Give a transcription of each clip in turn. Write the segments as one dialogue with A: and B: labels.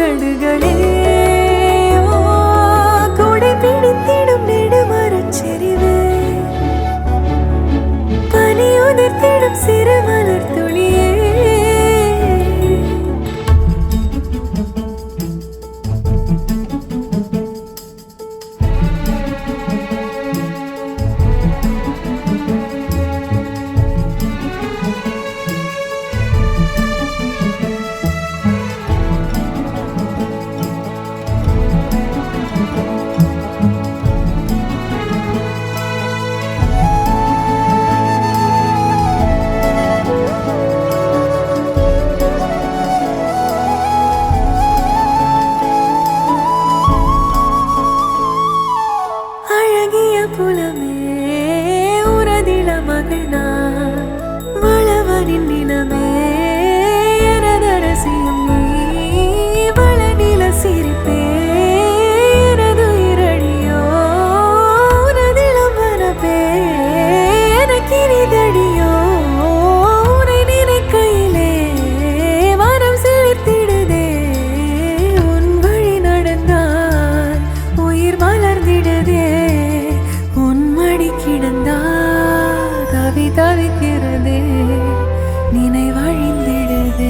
A: உதடுகளே கொடை பிடித்திடும் நெடுமரச்செறிவே பனி உதிர்த்திடும் சிறு மலர் துளியே புலமே உரதில மகள்நாள் வளவனின் நிலமே எனதரசியும் நீ வளநில சிரிப்பே எனது இரடியோ உனதிலம் மனப்பே எனக்கினிதடியோ உனை நினைக்கையிலே மனம் சிலிர்த்திடுதே உன் வழி நடந்தால் உயிர் மலர்ந்திடுதே தவிக்கிறதே நினைவழிந்திடுதே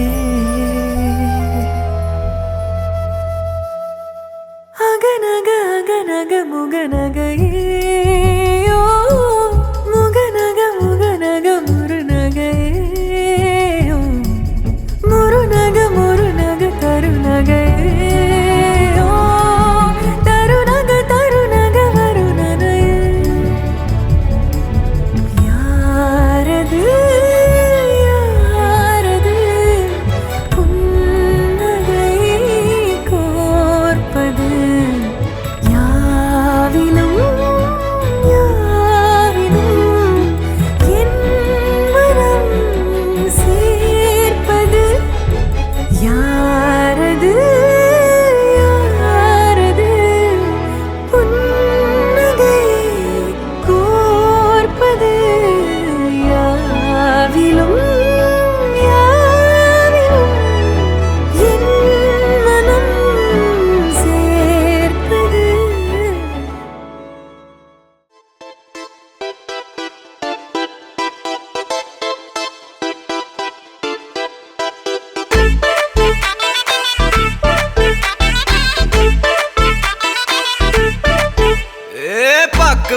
A: அகநக அகநக முகநகையே முகநக முகநக முருநகையே முருநக முருநக தருநகையே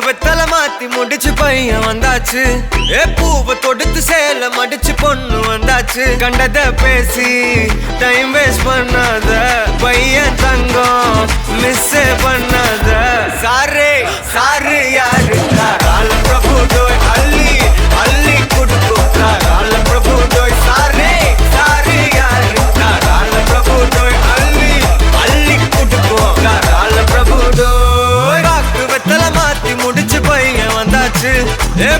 B: வெத்தல மாத்தி முடிச்சு பையன் வந்தாச்சு பூவை தொடுத்து சேல மடிச்சு பொண்ணு வந்தாச்சு கண்டத பேசி டைம் வேஸ்ட் பண்ணாத பையன் தங்கம் மிஸ் பண்ணாத சாரே சாரு யாரு கால பிரபு டோய் அள்ளி அள்ளி குடுக்கும் கால பிரபு டோய் சாரே சாரு யாரு கால பிரபு டோய் அள்ளி அள்ளி குடுக்கும் கால பிரபு டோய் பாக்கு வெத்தல மாத்தி முடிச்சு பையன் வந்தாச்சு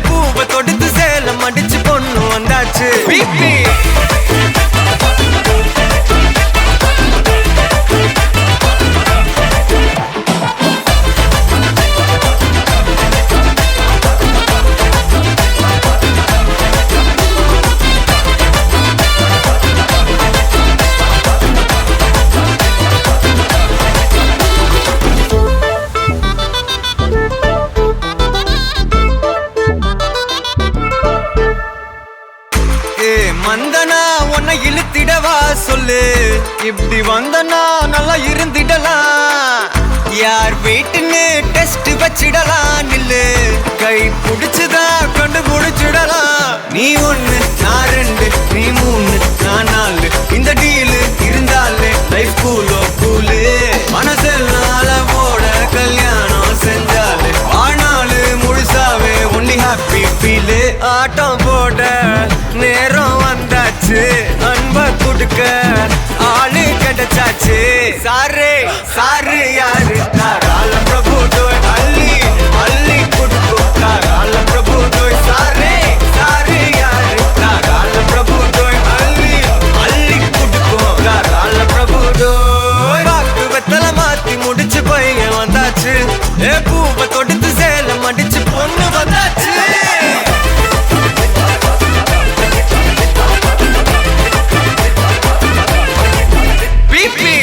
B: பூவை தொடுத்து சேல மடிச்சு பொண்ணு வந்தாச்சு பிபி வந்தனா உன்னை இழுத்திடவா சொல்லு இப்படி வந்தனா நல்லா இருந்திடலாம் யார் வீட்டுன்னு டெஸ்ட் வச்சிடலாம் நில்லு கை புடிச்சுதா கண்டு முடிச்சிடலாம் நீ ஒண்ணு நான் ரெண்டு நீ மூணு நான் நாலு இந்த டீலு இருந்தாலே லைஃப் கூலோ கூலு மனசெல்லாம் அளவோட கல்யாணம் செஞ்சாலே ஆனாலு முழுசாவே ஒன்லி ஹாப்பி ஃபீலு ஆட்டம் போட நேரம் வந்தாச்சு அன்ப குடுக்க ஆளு கிடைச்சாச்சு சாரே சாரு யாரு கால பிரபு டோய் அள்ளி அள்ளி குடுக்கும் கால பிரபு டோய் சாரே சாரு யாரு கால பிரபு டோய் அள்ளி அள்ளி குடுக்கும் கால பிரபு டோய் பாக்கு வெத்தல மாத்தி முடிச்சு பையன் வந்தாச்சு பூவை தொடுத்து சேல மடிச்சு பொண்ணு வந்தாச்சு பிபி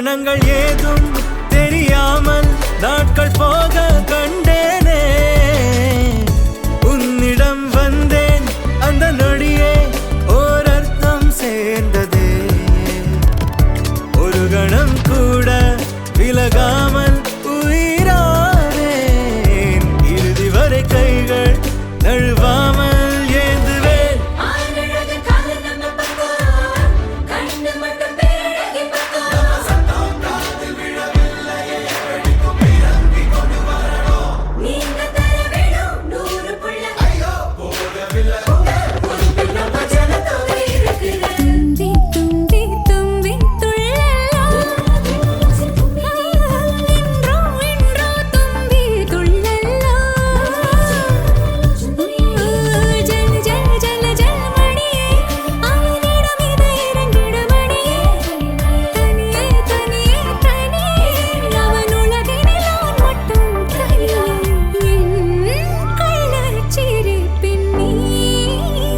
C: காரணங்கள் ஏதும் தெரியாமல் நாட்கள் போக கண்டேனே. உன்னிடம் வந்தேன் அந்த நொடியே ஓர் அர்த்தம் சேர்ந்ததே. ஒரு கணம் கூட விலகாமல் உயிரானேன். இறுதி வரை கைகள் நழுவாமல் ஏந்துவேன்.
A: தும்பி தும்பி தும்பி துள்ளலாம் இன்றோ இன்றோ தும்பி துள்ளலாம். ஜல் ஜல் ஜல் ஜல் மணியே அவனிடம் இதை இறங்கிடுமணியே. தனியே தனியே தனியே அவன் உலகினில் நான் மட்டும் தனியே. என் கள்ளச்சிரிப்பின் நீளம்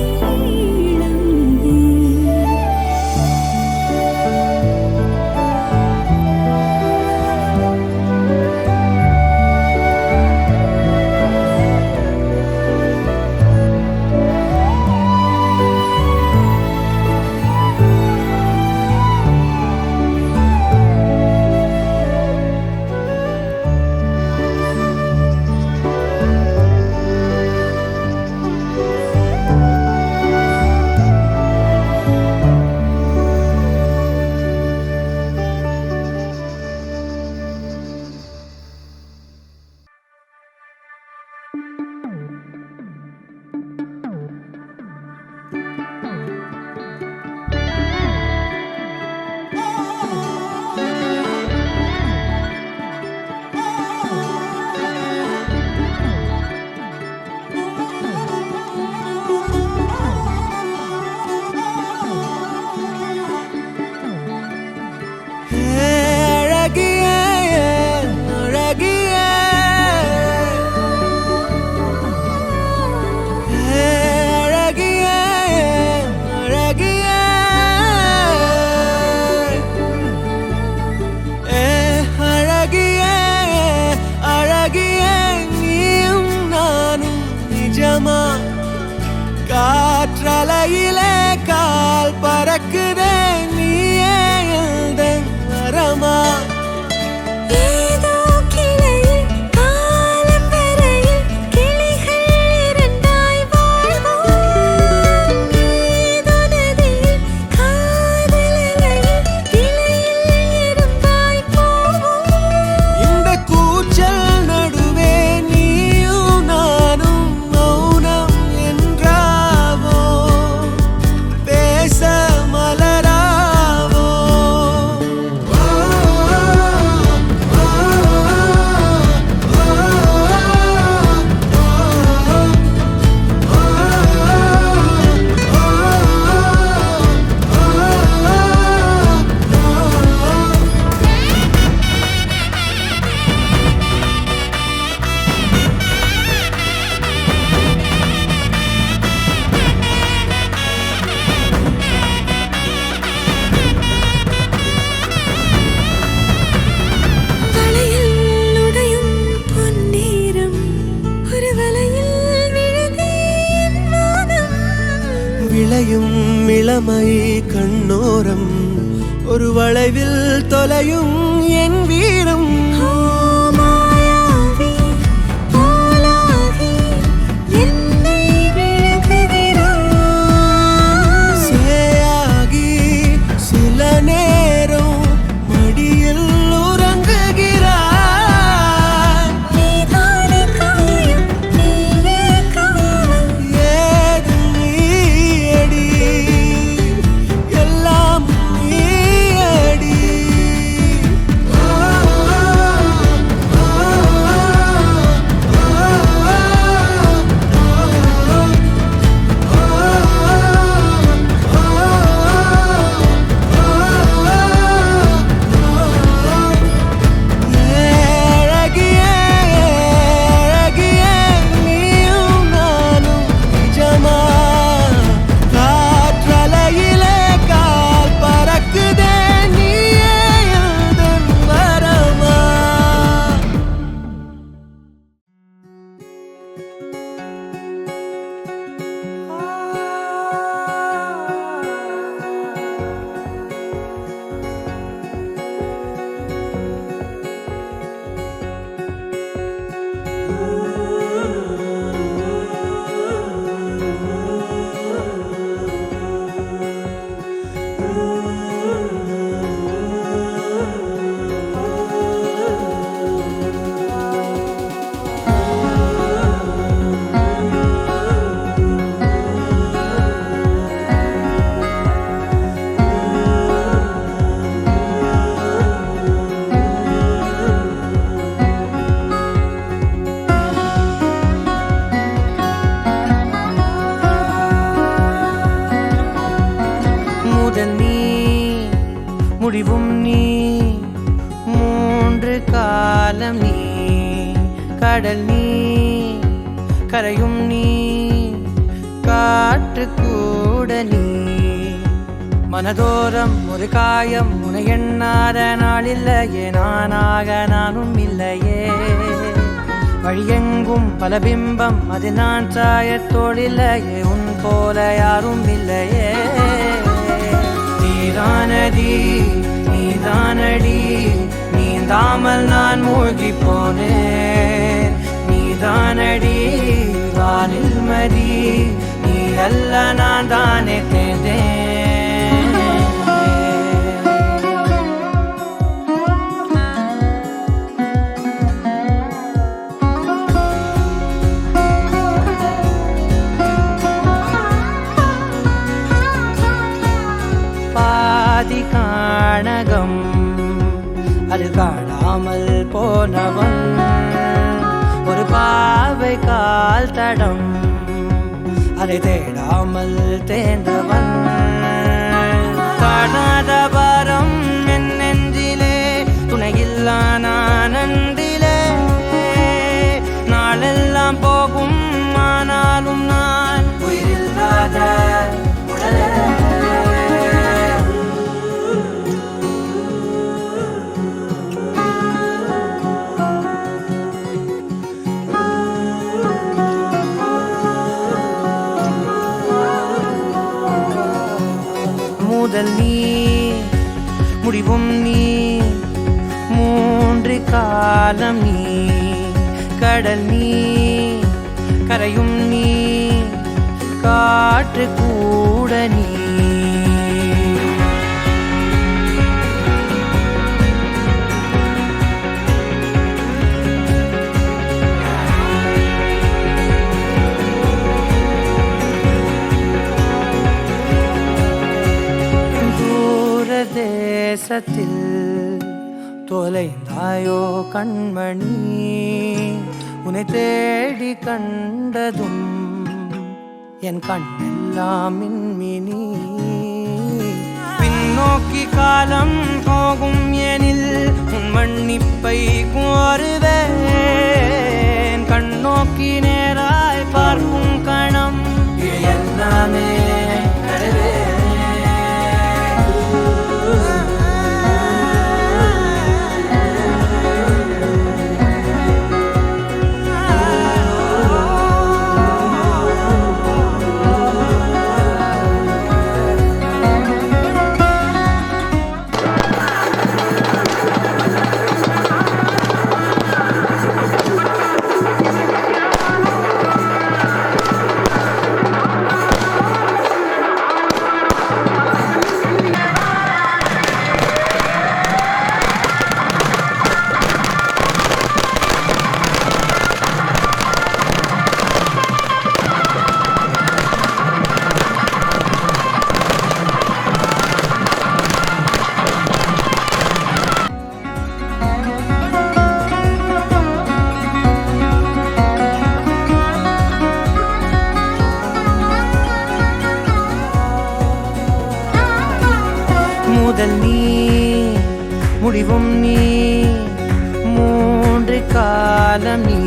C: அழகியே அழகியே அழகியே அழகியே அழகியே அழகியே நீயும் நானும் நிஜமா? காற்றலையிலே கால் பறக்குதே நீயே எந்தன் வரமா?
A: ஏதோ கிளையில் காலம் வரையில் கிளைகள் இரண்டாய் வாழ்வோம். ஏதோ நதியில் காதல் அலையில் கிளையில் இரும்பாய் போவோம்.
C: இந்த கூச்சல் நடுவே நீயும் நானும் மௌனம் என்றாவோ, பேச மலராவோ.
A: வளையல் உடையும் பொன்னேரம் ஒரு வலையில் விழுதே என் மோகம்.
C: விளையும் இளமை கண்ணோரம் ஒரு வளைவில் தொலையும் என் வீரம்.
A: மாயாவி போலாகி என்னை விழுங்குகிறாய்.
C: சேயாகி சில நேரம் மடியில் உறங்குகிறாய்.
A: நீதானே காயம் நீயே காவல்.
C: ஏது நீயடி எல்லாம் நீயடி.
D: கடல் நீ கரையும் நீ காற்று கூட நீ மனதோரம் ஒரு காயம் உன எண்ணாத நாளில்லையே நானாக நானும் இல்லையே வழியெங்கும் பல பிம்பம் அது நான் சாயத்தோடில்லையே உன் போல யாரும் இல்லையே நீதானடி நீதானடி நீந்தாமல் நான் மூழ்கி போனேன் நீதானடி வானில் மதி நீ அல்ல நான் தானே தேர்ந்தேன் பாதி காணகம் அது காணாமல் போனவன் ஒரு பாவை கால் தடம் அதை தேடாமல் தேர்ந்தவன் காணாத பாரம் என் நெஞ்சிலே துணையில்லா நான் அன்றிலே நாளெல்லாம் போகும் ஆனாலும் நான் உயிரில்லாத உடலே முதல் நீ முடிவும் நீ மூன்று காலம் நீ கடல் நீ கரையும் நீ காற்று கூட நீ தேசத்தில் தொலைந்தாயோ கண்மணி உன்னை தேடி கண்டதும் என் கண்ணெல்லாம் மின்மினி பின்னோக்கி காலம் போகும் எனில் உன் மன்னிப்பை கோருவேன் கண்ணோக்கி நேராய் பார்க்கும் கணம் எல்லாமே முதல் நீ முடிவும் நீ மூன்று காலம் நீ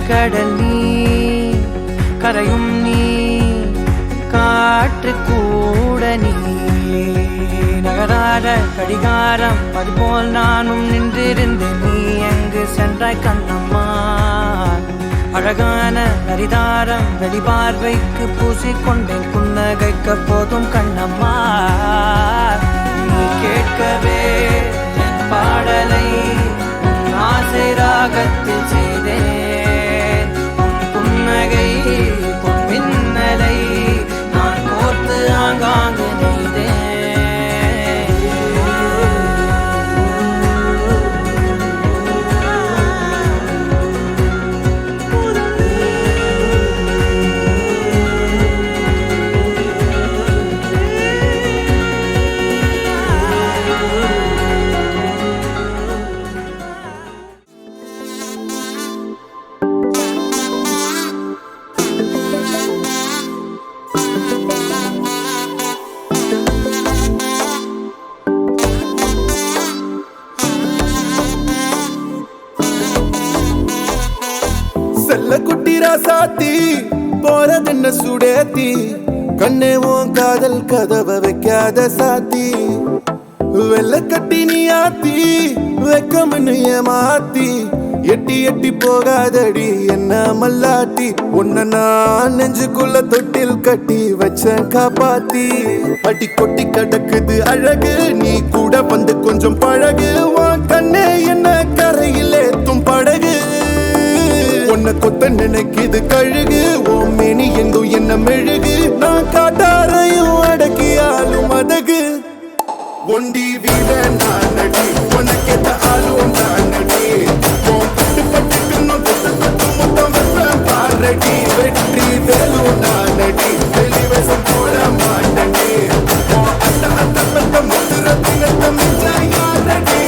D: கடல் நீ கரையும் நீ காற்று கூட நீ நகராத கடிகாரம் அதுபோல் நானும் நின்றிருந்தேன் நீ எங்கு சென்றாய் கண்ணம்மா அழகான நரிதாரம் வெளிபார்வைக்கு பூசிக்கொண்டேன் புன்னகைக்க போதும் கண்ணம்மா நீ கேட்கவே என் பாடலை உன் ஆசை ராகத்தில் செய்தேன் உன் புன்னகை பொன் மின்னலை நான் கோர்த்து ஆங்காங்கு நெய்தேன்
C: வெள்ள குட்டி ராசாத்தி போறதென்ன சுடேத்தி கண்ணே உன் காதல் கதவை வைக்காத சாத்தி வெள்ள கட்டி நீ ஆத்தி வெக்கம்னு ஏமாத்தி எட்டி எட்டி போகாதடி என்ன மல்லாட்டி உன்ன நான் நெஞ்சுக்குள்ள தொட்டில் கட்டி வச்ச காப்பாத்தி அடி கொட்டி கடக்குது அழகு நீ கூட வந்து கொஞ்சம் பழகு உன் கண்ணே என்ன கரையில் ஏத்தும் படகு உன்னை கொத்த நினைக்குது கழுகு ஓம் மேனி எங்கும் என்ன மெழுகு நான் காட்டாரையும் அடக்கியாலும் அதகு ஒண்டி வீர நான் நடி உனக்கேத்த ஆளும் நான் நடி பட்டு பட்டுக்கணும் தொட்டு தொட்டு முத்தம் வெப்பம் பாரடி வெற்றி வேலும் நான் நடி வெளிவசம் போட மாட்டடி அத்த அத்த பத்த முத்துர தினத்த மிச்ச யாரடி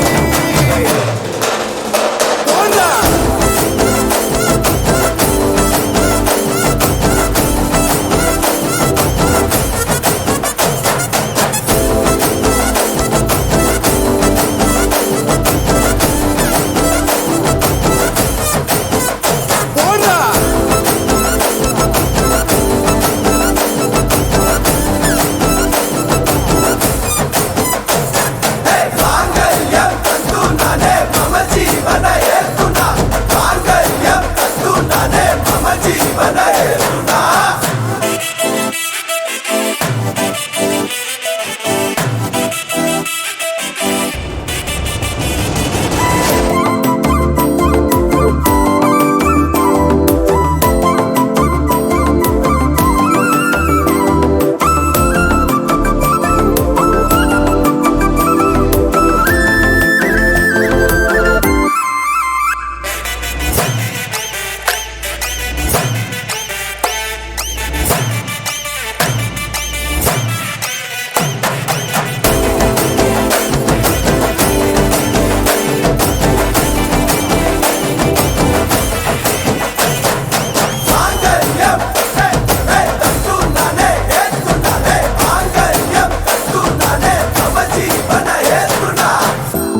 C: போடா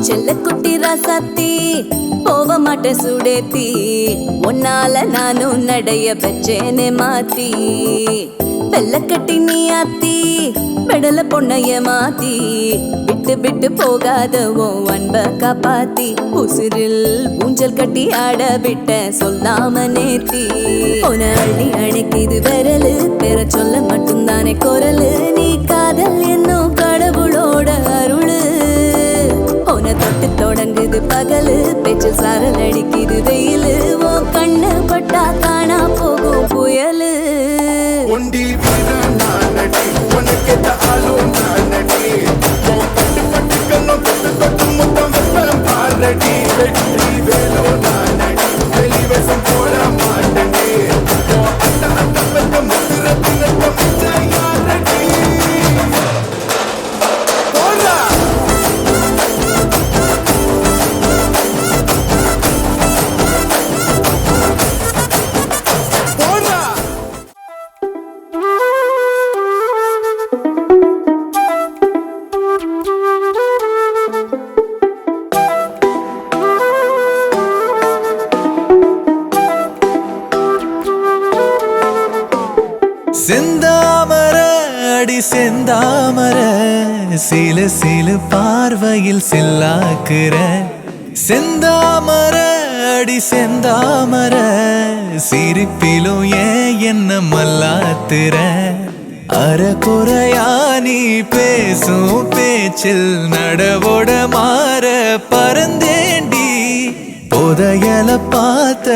A: செல்லக்குட்டி ராசாத்தி போக மாட்ட சுடேத்தி உன்னால நானும் நடைய பெற்றேனே மாத்தி வெள்ளக்கட்டி நீ ஆத்தி பெடல பொண்ணைய மாத்தி விட்டு விட்டு போகாத உன் அன்ப காப்பாத்தி உசிரில் ஊஞ்சல் கட்டி ஆட விட்ட சொல்லாம நேத்தி உன அள்ளி அணைக்குது விரலு பெற சொல்ல மட்டும்தானே குரலு நீ காதல் என்னும் கடவுளோட அருளு உன தொட்டு தொடங்குது பகலு பேச்சில் சாரல் அடிக்குது வெயிலு உன் கண்ணு பட்டா காணா போகும் புயலு
C: ஒண்டி வீர நான் நடி உனக்கேத்த ஆளும் நான் நடி பட்டு பட்டுக்கணும் தொட்டு தொட்டு முத்தம் வெப்பம் பாரடி வெற்றி வேலும் நான் நடி வெளிவசம் போட மாட்டடி அத்த அத்த பத்த முத்துர தினத்த மிச்ச யாரடி போடா போடா
B: செந்தாமர அடி செந்தாமர சிலு சிலு பார்வையில் சில்லாக்குற செந்தாமர அடி செந்தாமர சிரிப்பிலும் ஏன் என்ன மல்லாத்துற அறகுறையா நீ பேசும் பேச்சில் நடவோட மாற பறந்தேண்டி புதையல பார்த்த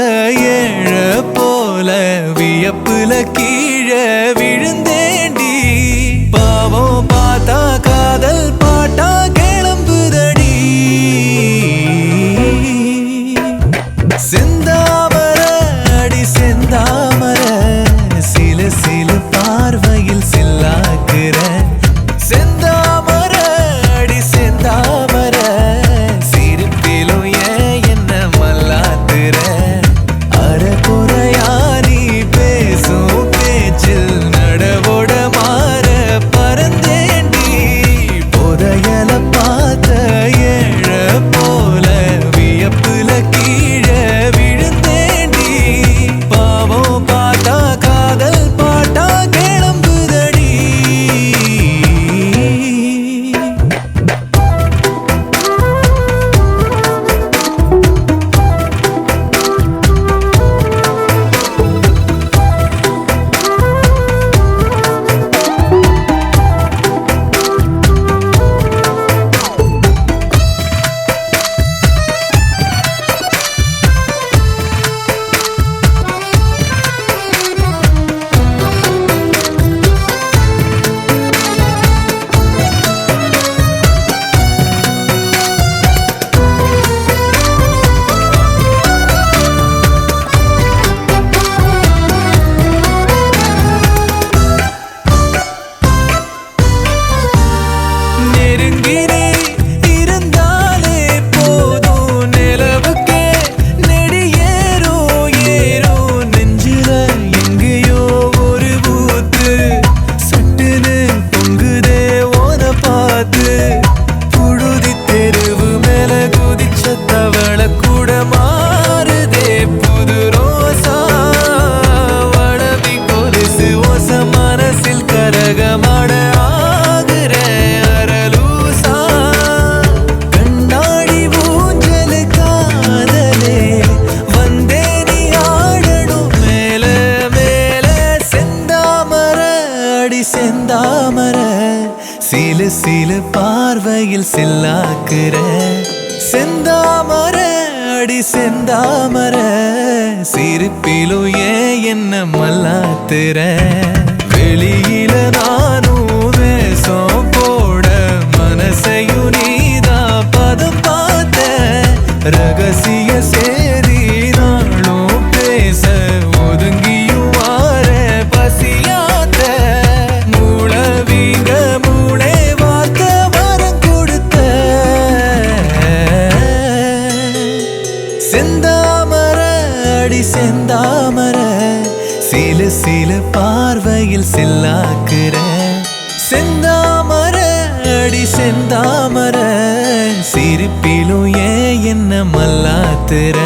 B: ஏழ போல வியப்புல கீழே விழுந்தேண்டி பாவம் பார்த்தா காதல் பாட்டா கிளம்புதடி செந்தாமர அடி செந்தாமர சில சில பார்வையில் சில்லாக்குற செந்தாமர அடி செந்தாமர சிரிப்பிலும் ஏன் என்ன மல்லாத்துற அறகுறையா நீ பேசும் பேச்சில் நடவ
E: செந்தாமர சிலு சிலு பார்வையில் சில்லாக்குற செந்தாமர அடி செந்தாமர சிரிப்பிலும் ஏன் என்ன மல்லாத்துற வெளியில நானும் வேஷம் போட மனசையும் நீதான் பதம் பார்த்த ரகசிய சேரி நாளும் பேச ஒதுங்கியும் வார பசியாத்த மூளவீங்க மூளை வார்த்த வரம் கொடுத்த செந்தாமர அடி செந்தாமர சிலு சிலு பார்வையில் சில்லாக்குற செந்தாமர அடி செந்தாமர சிரிப்பிலும் ஏன் என்ன மல்லாத்துற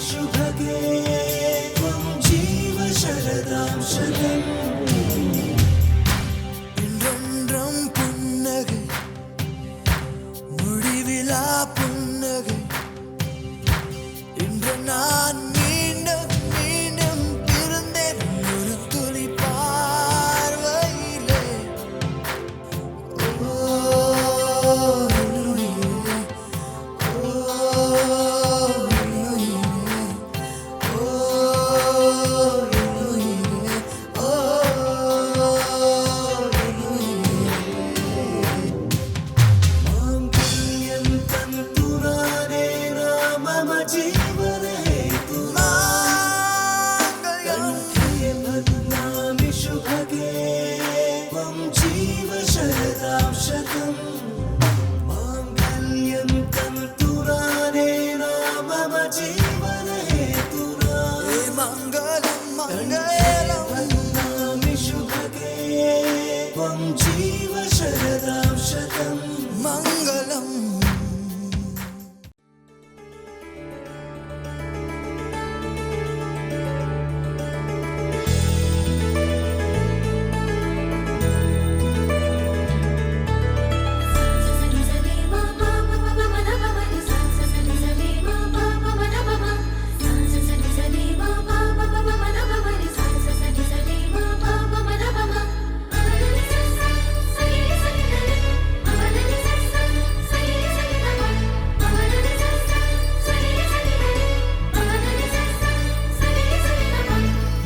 F: शुभगे त्वं जीव शरदां शतम्
E: वन्दामि शुभगे त्वं जीव शरदां शतं मङ्गलम्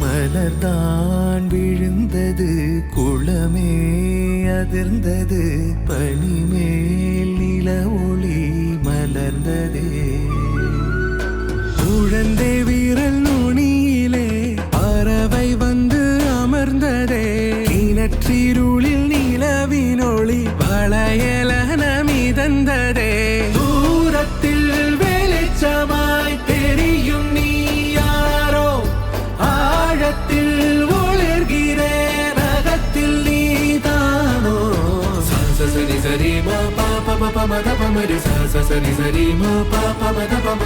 E: மலர்தான் விழுந்தது குளமே அதிர்ந்தது பனிமேல் நில ஒளி மலர்ந்ததே குழந்தை வீரல் நுனியிலே பறவை வந்து அமர்ந்ததே கிணற்றிருளில் நிலவினொளி வளையலன மிதந்ததே தூரத்தில் வெளிச்சமாய் தெரியும் நீ யாரோ ஆழத்தில் ஒளிர்கிறேன் அகத்தில் நீதானோ சரி சரி மா பாப மத பமரி சரி சரி மா பாப மத பம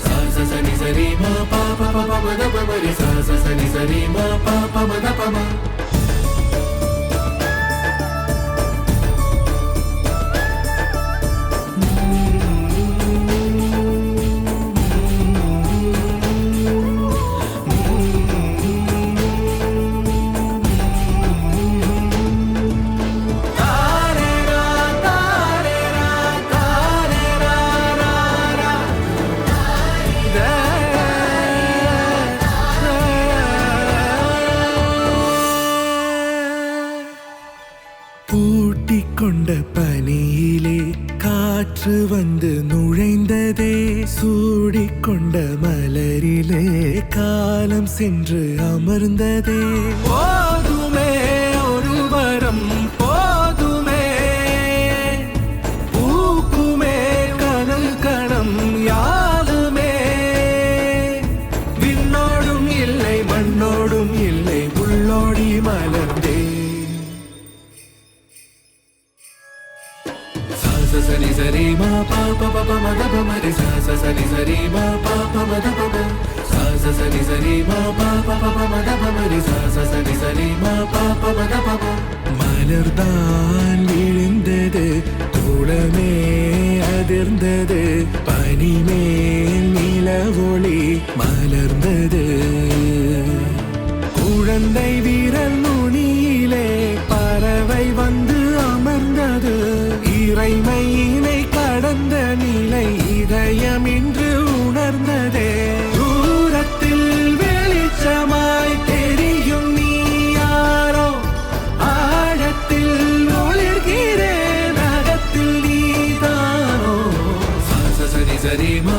E: சரி சரி மா பாப மத பமரி சரி சரி மா பாப மத பம கொண்ட பனியிலே காற்று வந்து நுழைந்ததே சூடிக்கொண்ட மலரிலே காலம் சென்று அமர்ந்ததே போதுமே ஒரு வரம் போதுமே பூக்குமே கனல் கணம் யாருமே விண்ணோடும் இல்லை மண்ணோடும் இல்லை உள்ளோடி மலர்ந்தே சரி சரி மா பாப மத பமரி சரி சரி மா பாப மத பம சரி சரி மா பாப மத பமரி சரி சரி மா பாப மத பம மலர்தான் விழுந்தது குளமே அதிர்ந்தது பனிமேல் நில ஒளி மலர்ந்தது குழந்தை வீரல் நுனியிலே பறவை வந்து அமர்ந்தது இறைமையினை கடந்த நிலை இதயம் இன்று உணர்ந்ததே தூரத்தில் வெளிச்சமாய் தெரியும் நீ யாரோ ஆழத்தில் ஒளிர்கிறேன் அகத்தில் நீதானோ சரி சரி மா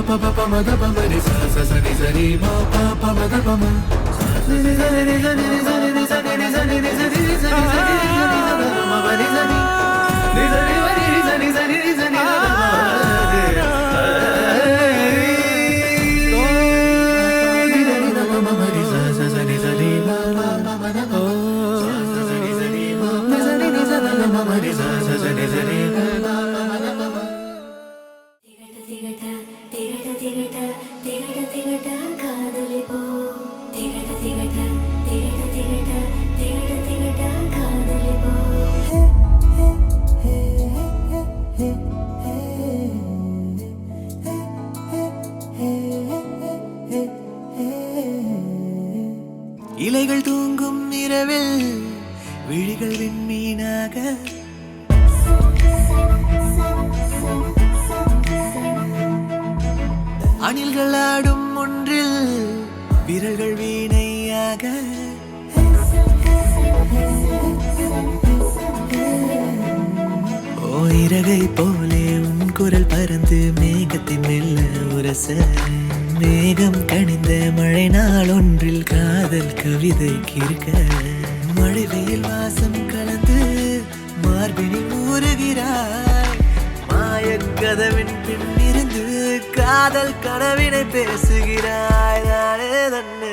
E: பாப மத பமரி சரி சரி மா பாப மத பம சரி சரி சரி சரி சரி சரி சரி சரி இலைகள் தூங்கும் இரவில் விழிகள் விண்மீனாக அணில்கள் ஆடும் ஒன்றில் விரல்கள் வீணையாக ஓ இறகை போலே உன் குரல் பறந்து மேகத்தை மெல்ல உரச மேகம் கணிந்த மழை நாள் ஒன்றில் காதல் கவிதை கிறுக்க மழை வெயில் வாசம் கலந்து மார்பினில் ஊறுகிறாய் மாயக்கதவின் பின்னிருந்து காதல் கனவினை பேசுகிறாய் தானே தன்னு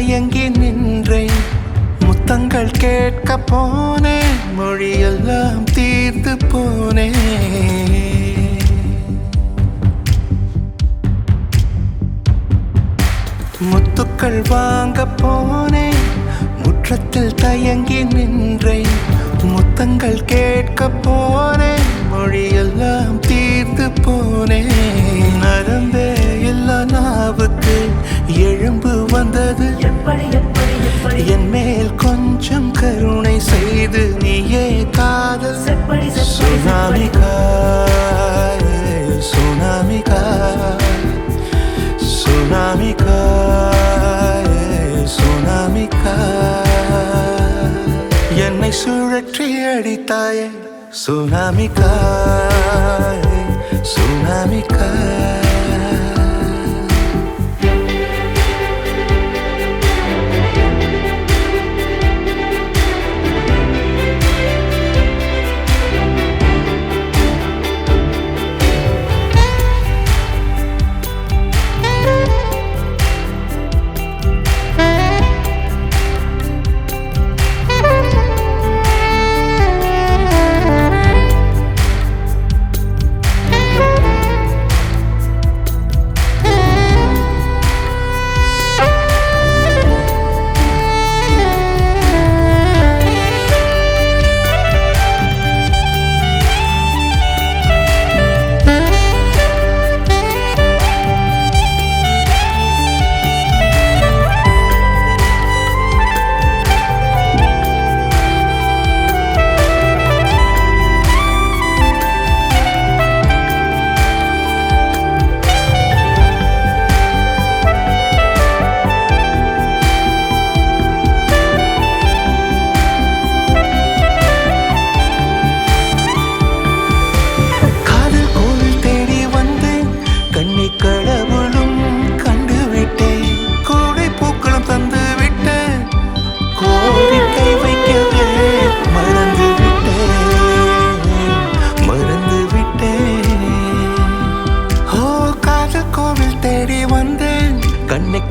C: தயங்கி நின்றேன், முத்தங்கள் கேட்க போனேன், மொழியெல்லாம் தீர்ந்து போனேன். முத்துக்கள் வாங்க போனேன், முற்றத்தில் தயங்கி நின்றேன், முத்தங்கள் கேட்க போனேன், மொழியெல்லாம் தீர்ந்து போனேன். நரம்பே இல்ல நாவுக்கு எழும்பு வந்தது, என் மேல் கொஞ்சம் கருணை செய்து நீயே காதல். சுனாமி காய், சுனாமி காய், சுனாமி காய், சுனாமி காய், என்னை சுழற்றி அடித்தாயே. சுனாமி காய், சுனாமி காய்.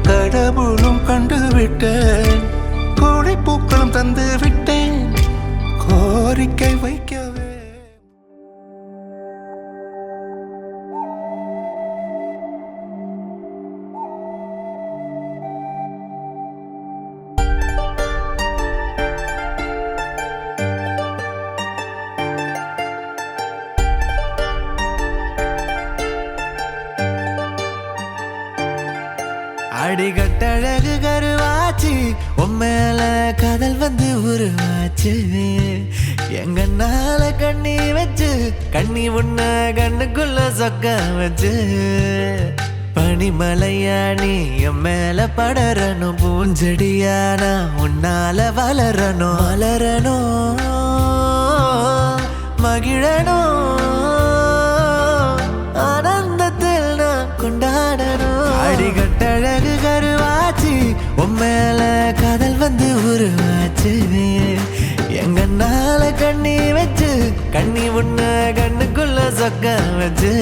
C: கடவுளும் கண்டு விட்டேன், கோடை பூக்களும் தந்து விட்டேன், கோரிக்கை வைக்கவே.
E: அடிகட்டழகு கருவாச்சு, உம்மேல காதல் வந்து உருவாச்சு. எங்கன்னால கண்ணி வச்சு, கண்ணி உன்ன கண்ணுக்குள்ள சொக்க வச்சு. பனிமலையா நீ என் மேல படரணும், பூஞ்செடியானா உன்னால வளரணும். வளரணும், மகிழணும், ஆனந்தத்தில் நான் கொண்டாடணும். அடிகட்டழகு கருவாச்சு, உம்மேல காதல் வந்து உருவாச்சு. எங்கன்னால கண்ணி வச்சு, கண்ணி உன்ன கண்ணுக்குள்ள சொக்க வச்சு.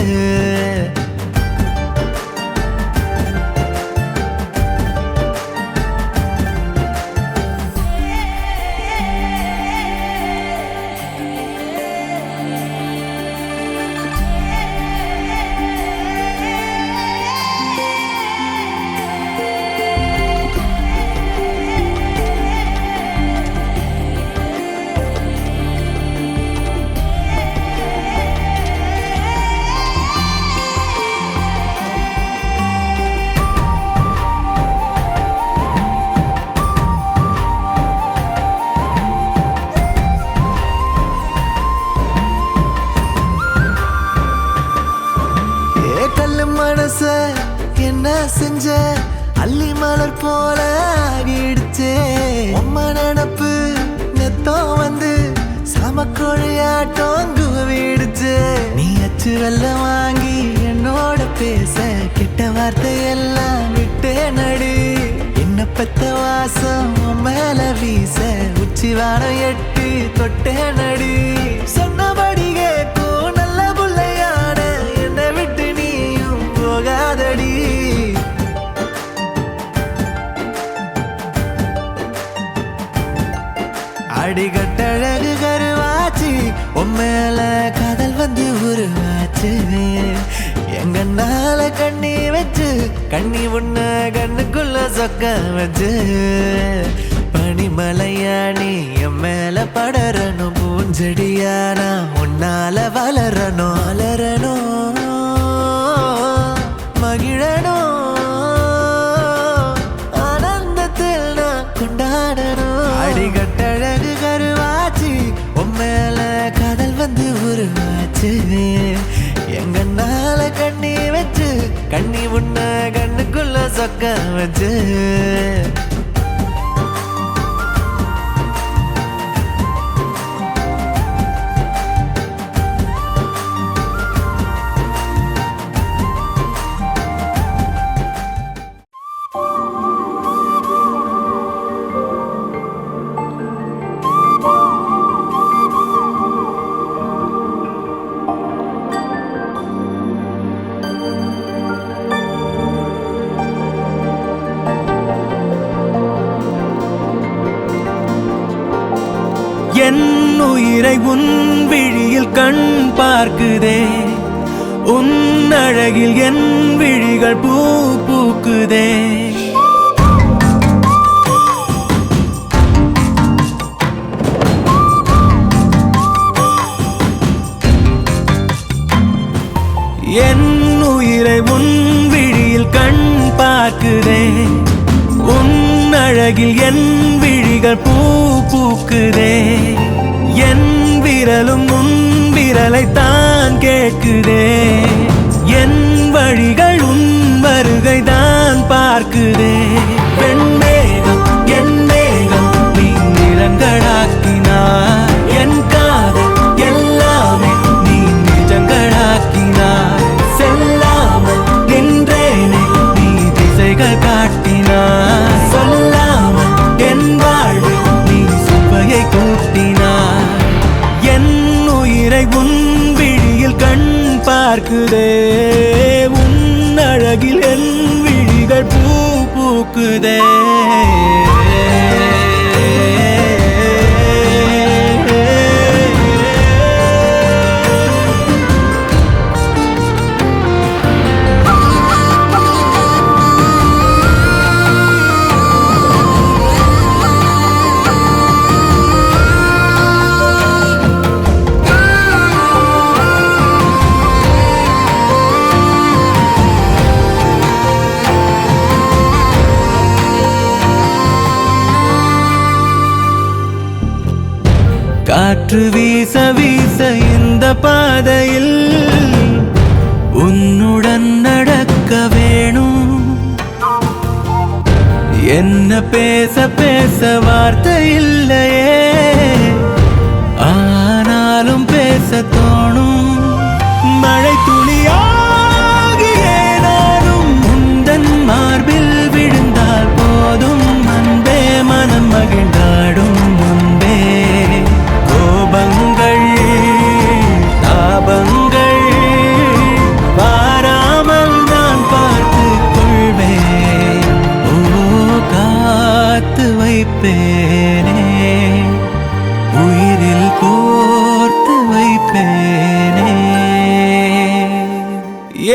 E: மனச என்ன செஞ்ச, அள்ளி மலர் போல ஆகிடுச்சே. உம்ம நினப்பு நெத்தம் வந்து சமக்கொழியாட்டம் குவிடுச்சு. நீ அச்சு வெல்லம் வாங்கி என்னோட பேச, கிட்ட வார்த்தை எல்லாம் விட்டே நடி. என்ன பெத்த வாசம் மேல வீச, உச்சி வாரம் எட்டி தொட்டே நடி. சொன்னபடி கேட்கும் நல்ல புள்ளையான என்னை விட்டு நீயும் போகாதடி. அடிகட்டழகு கருவாச்சு உண்மையில காதல் வந்து உருவாச்சு எங்கன்னால கண்ணி வச்சு கண்ணி உன்ன கண்ணுக்குள்ள சொக்க வச்சு பனிமலையானி என் மேல படரணும் பூஞ்செடியானா உன்னால வளரணும் வளரணும் மகிழணும் ஆனந்தத்தில் நான் கொண்டாடணும் அடிகட்டழகு கருவாச்சு உன் மேல காதல் வந்து உருவாச்சு எங்கன்னால கண்ணி வச்சு கண்ணி உன்ன கண்ணுக்குள்ள சொக்க வச்சு
F: என் உயிரை உன் விழியில் கண் பார்க்குதே உன் அழகில் என் விழிகள் பூ பூக்குதே என் உயிரை உன் விழியில் கண் பார்க்குதே உன் அழகில் என் விழிகள் பூ பூக்குதே என் விரலும் உன் விரலை தான் கேட்குதே என் வழிகள் உன் வருகை தான் பார்க்குதே வெண்மேகம் என் மேகம் நீ நிறங்களாக்கினார் என் காதல் எல்லாமே நீ நிஜங்களாக்கினார் செல்லாமல் நின்றேனே நீ திசைகள் காட்டினார் சொல்லாமல் என் வாழ்வு நீ சுவையை கூட்டினார் என் உயிரை உன் விழியில் கண் பார்க்குதே உன் அழகில் என் விழிகள் பூ பூக்குதே காற்று வீச வீச இந்த பாதையில் உன்னுடன் நடக்க வேணும் என்ன பேச பேச வார்த்தை இல்லையே ஆனாலும் பேச தோணும் மழை துளியாகியே நானும் உந்தன் மார்பில் விழுந்தால் போதும் அன்பே மனம் மகிழ்ந்தாடும் முன்பே கோபங்கள் தாபங்கள் வாராமல் நான் பார்த்துக் கொள்வேன் ஓ காத்து வைப்பேனே உயிரில் கோர்த்து வைப்பேனே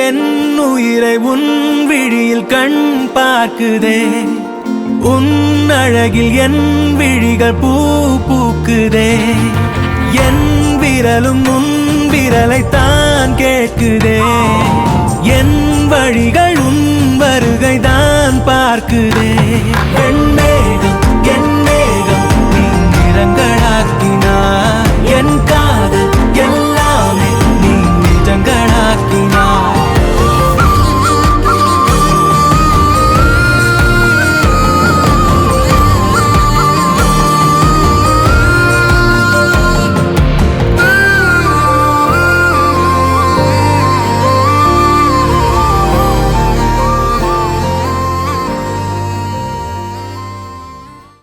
F: என் உயிரை உன் விழியில் கண் பார்க்குதே உன் அழகில் என் விழிகள் பூ பூக்குதே என் விரலும் உன் விரலை தான் கேட்குதே என் வழிகள் உன் வருகை தான் பார்க்குதே வெண்மேகம் என் மேகம் நீ நிறங்களாக்கினார் என் காதல் எல்லாமே நீ நிஜங்களாக்கினார்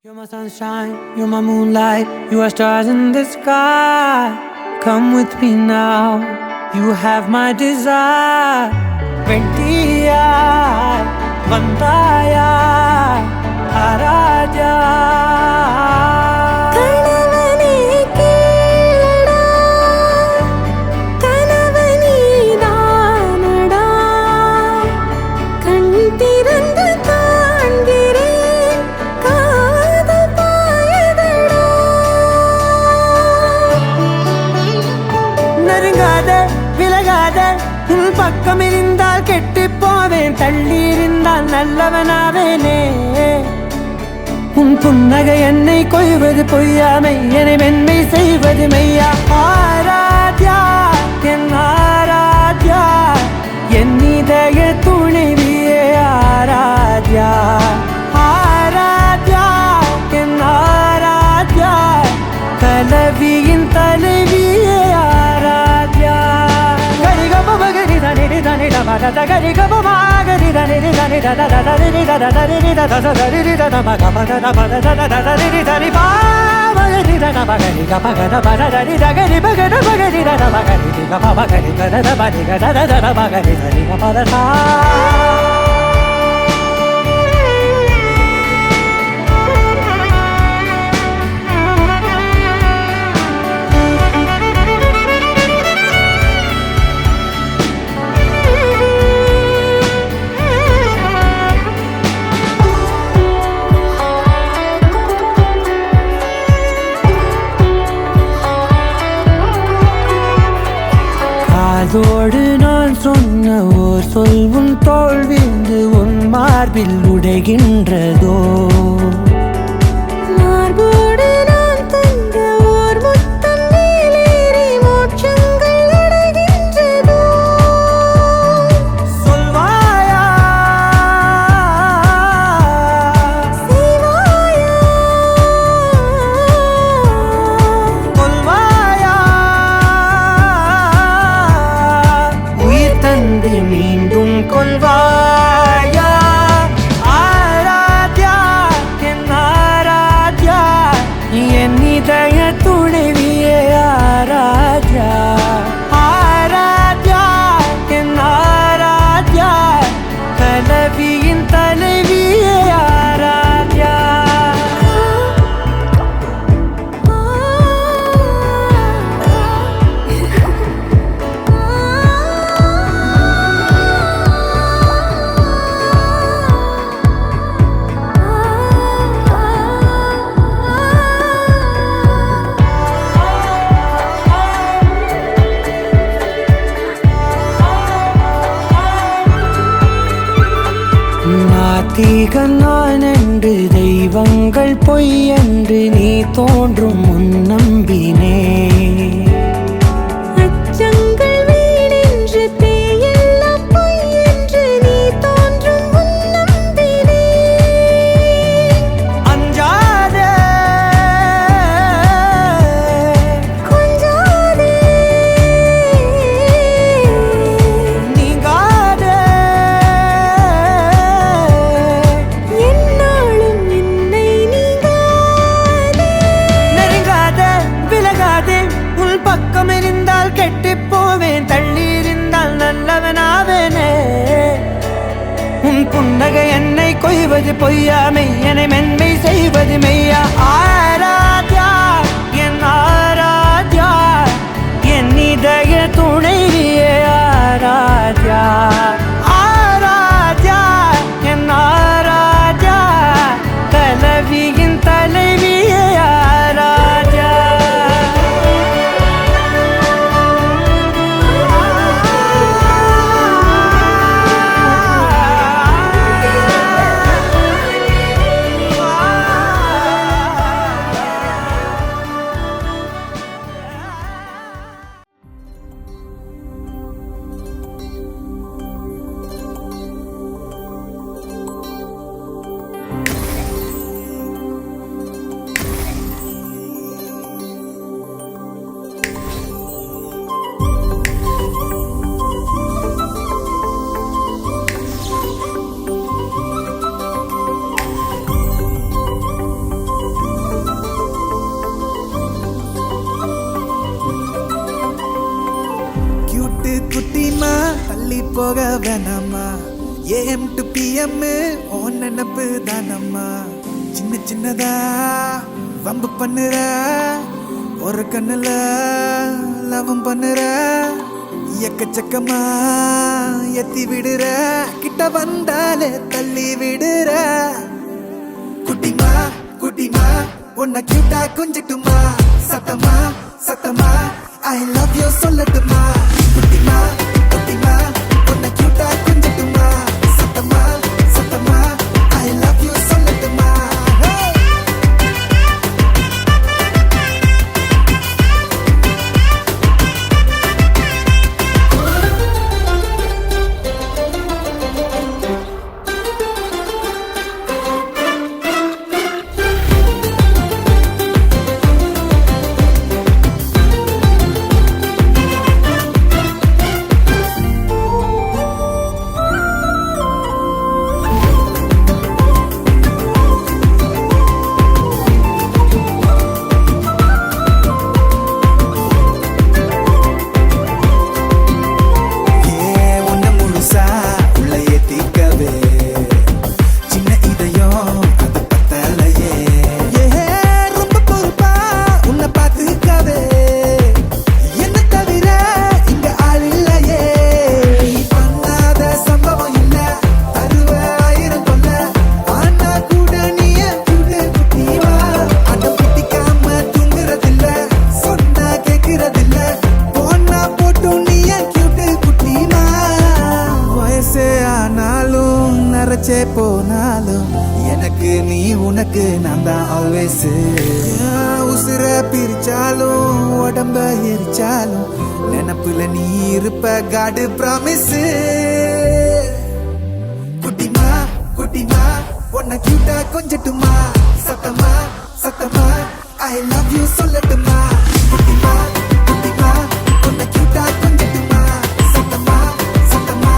D: You're my sunshine, you're my moonlight, you are stars in the sky. Come with me now, you have my desire. Ventia, Vandaya, Araja.
A: கனவு
D: பக்கம் இருந்தால் கெட்டு போவேன், தள்ளி இருந்தால் நல்லவனாவேனே. உன் புன்னகை என்னை கொய்வது பொய்யாமை, என்னை மென்மை செய்வது மெய்யா. ஆராத்யா என் ஆராத்யா, என் இதய துணைவியே ஆராத்யா. ஆராத்யா என் ஆராத்யா, கலவியின் தலைவியே ஆராத்யா. கரிகப மகரி தனி தனி டமத கரிகப மகரி தனி தனி தத தரி தத தரி தத தரி தத மக பத பத தத தரி தரி பா மகரி தன மகரி க பகத பத தரி தகரி பகத மகரி தன மகரி க மகரி கத பதி கத தத மகரி தரி க பத சா. அதோடு நான் சொன்ன ஓர் சொல் உன் தோள் வீழ்ந்து உன் மார்பில் உடைகின்றதோ.
A: மார்போடு நான் தந்த ஓர் முத்தம் மேலேறி மோட்சங்கள் அடைகின்றதோ.
D: சொல்வாயா
A: செய்வாயா
D: கொல்வாயா, உயிர் தந்து மீண்டும் கொல்வாயா. ஆராத்யா என் ஆராத்யா, என் இதய துணைவியே ஆராத்யா. ஆராத்யா என் ஆராத்யா, கலவியின் தலைவியே ஆராத்யா. நாத்திகன் நான் என்று தெய்வங்கள் பொய் என்று நீ தோன்றும் முன் நம்பினே.
A: அச்சங்கள் வீணென்று பேயெல்லாம் பொய் என்று நீ தோன்றும் முன் நம்பினே.
D: அஞ்சாதே
A: கொஞ்சாதே
D: நீங்காதே,
A: என்னாலும் என்னை நீங்காதே.
D: நெருங்காதே விலகாதே, உன் பக்கம் இருந்தால் கெட்டு போவேன், தள்ளி இருந்தால் நல்லவனாவேனே. உன் புன்னகை என்னை கொய்வது பொய்யாமை, என்னை மென்மை செய்வது மெய்யா. ஆராத்யா என் ஆராத்யா, என் இதய துணைவியே ஆராத்யா. ஆராத்யா என் ஆராத்யா, கலவியின் தலைவியே ஆராத்யா.
E: கியூட்டு குட்டிமா தள்ளி போக வேணாமா, AM to PM ஓ நினப்பு தானம்மா. சின்ன சின்னதா வம்பு பண்ணுற, ஒரு கண்ணுல லவம் பண்ணுற, எக்கச்சக்கமா எத்தி விடுற, கிட்ட வந்தாலே தள்ளி விடுற. குட்டிமா குட்டிமா உன்னை கியூட்டா கொஞ்சட்டுமா, சத்தமா சத்தமா I love you சொல்லட்டுமா. குட்டிமா குட்டிமா உசுர பிரிச்சாலும் உடம்ப எரிச்சாலும் நினப்புல நீ இருப்ப காடு ப்ராமிஸ் குட்டிமா குட்டிமா உன்னை கியூட்டா கொஞ்சட்டுமா சத்தமா சத்தமா ஐ லவ் யூ சொல்லட்டுமா குட்டிமா குட்டிமா உன்னை கியூட்டா கொஞ்சட்டுமா சத்தமா சத்தமா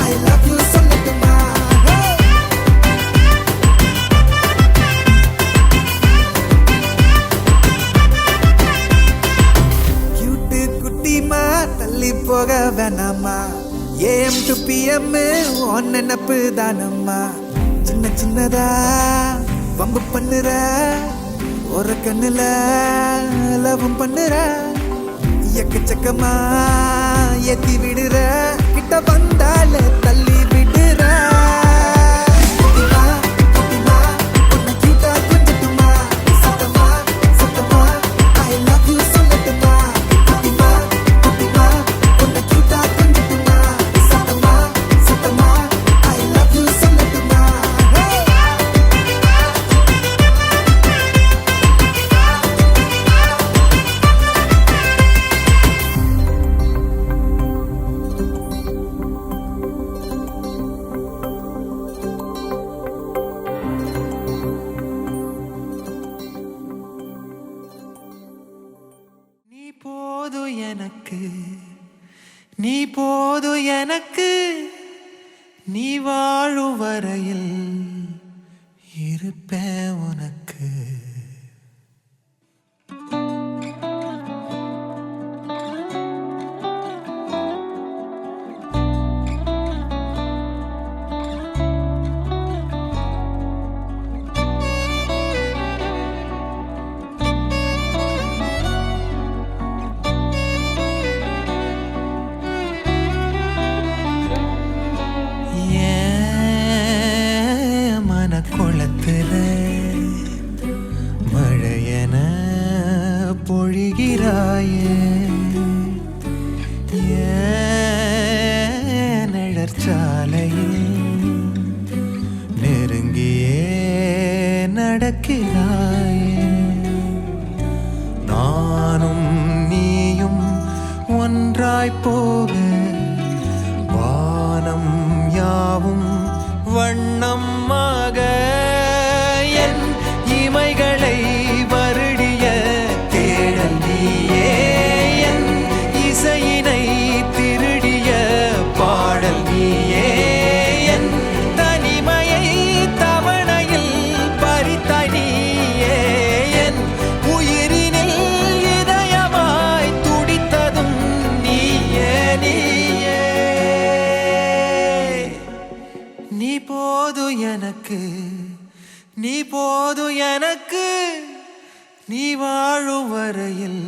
E: ஐ லவ் யூ சொல்லட்டுமா கியூட்டு குட்டிமா தள்ளி போக வேணாமா ஏஎம் டு பிஎம் ஒன் நினப்பு தானம்மா சின்ன சின்னதா வம்பு பண்ணுற ஒரு கண்ணுல லவம் பண்ணுற எக்கச்சக்கமா ஏத்தி விடுற கிட்ட வந்தால தள்ளி விடுற குட்டிமா, குட்டிமா, உன்னை cute-ஆ கொஞ்சட்டுமா? சத்தமா, சத்தமா, I love you சொல்லட்டுமா? குட்டிமா, குட்டிமா, உன்னை cute-ஆ கொஞ்சட்டுமா? சத்தமா, சத்தமா, I love you சொல்லட்டுமா? நீ போதும் எனக்கு நீ போதும் எனக்கு நீ வாழும் வரையில் இருப்பேன் உனக்கு மனக்குளத்துல மழையன பொழிகிறாயே நிழற்சாலையில் நெருங்கியே நடக்கிறாயே நானும் நீயும் ஒன்றாய் போக வானம் யாவும் வண்ணமாக என் இமைகளை வருடிய தேடல் நீயே என் இசையினை திருடிய பாடல் நீயே என் தனிமையை தவணையில் பறித்தாய் நீயே என் உயிரினில் இதயமாய் துடித்ததும் நீயே நீயே நீ போதும் எனக்கு நீ போதும் எனக்கு நீ வாழும் வரையில்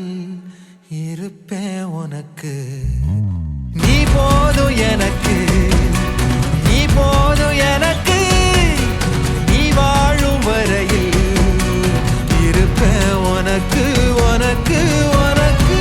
E: இருப்பேன் உனக்கு நீ போதும் எனக்கு நீ போதும் எனக்கு நீ வாழும் வரையில் இருப்பேன் உனக்கு உனக்கு உனக்கு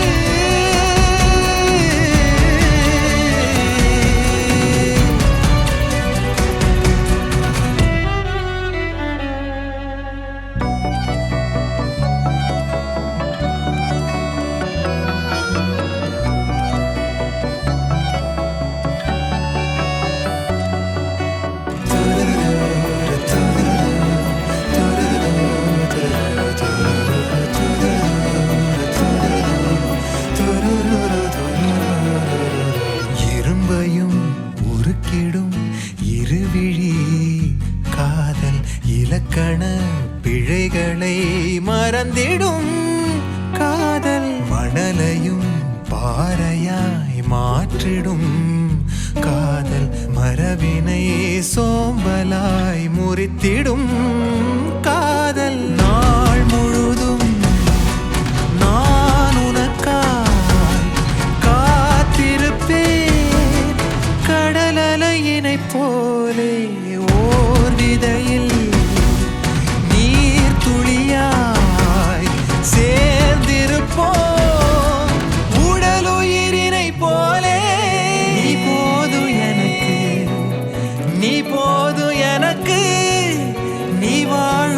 E: இரும்பையும் உருக்கிடும் இருவிழி காதல் இலக்கண பிழைகளை மறந்திடும் காதல் மணலையும் பாறையாய் மாற்றிடும் காதல் மரபினை சோம்பலாய் முறித்திடும் காதல் நாள் முழுதும் நான் உனக்காய் காத்திருப்பேன் கடலலையினை போலே ஓர் விதையில் நீர் துளியாய் சேர்ந்திருப்போம் உடலுயிரினை போலே நீ போதும் எனக்கு நீ போதும் எனக்கு நீ வாழ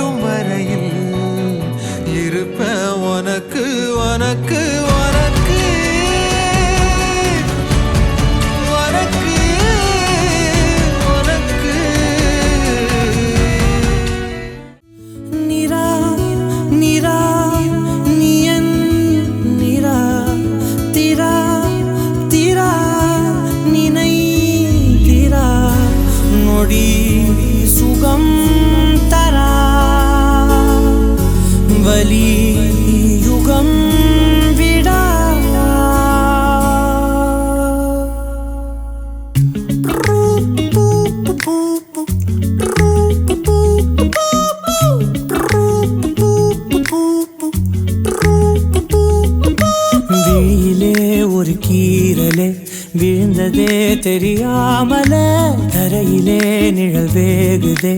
D: விழுந்ததே தெரியாமலே தரையிலே நிழல் வேகுதே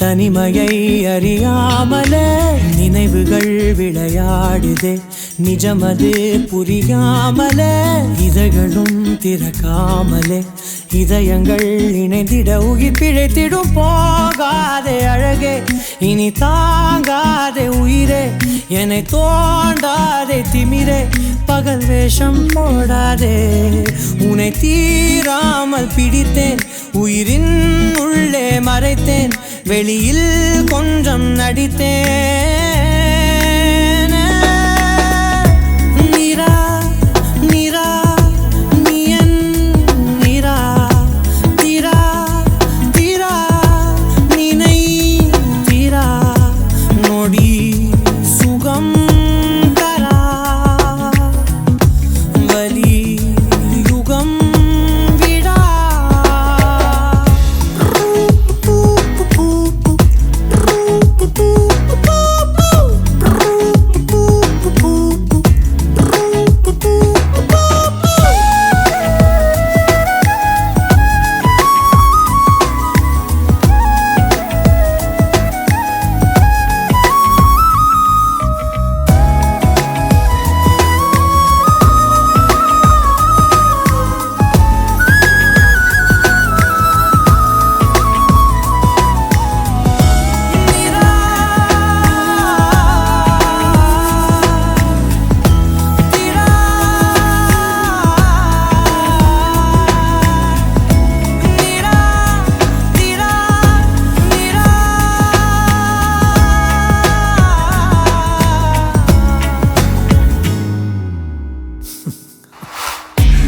D: தனிமையை அறியாமலே நினைவுகள் விளையாடுதே நிஜமது புரியாமலே இதழ்களும் திறக்காமலே இதயங்கள் இணைந்திட உயிர் பிழைத்திடும் போகாதே அழகே இனி தாங்காதே உயிரே என்னை தோண்டாதே திமிரே பகல் வேஷம் போடாதே உன்னை தீராமல் பிடித்தேன் உயிரின் உள்ளே மறைத்தேன் வெளியில் கொஞ்சம் நடித்தேன் நீரா நீரா நீ என் நீரா தீரா தீரா நினை தீரா நொடி சுகம் தரா வலி யுகம் விடா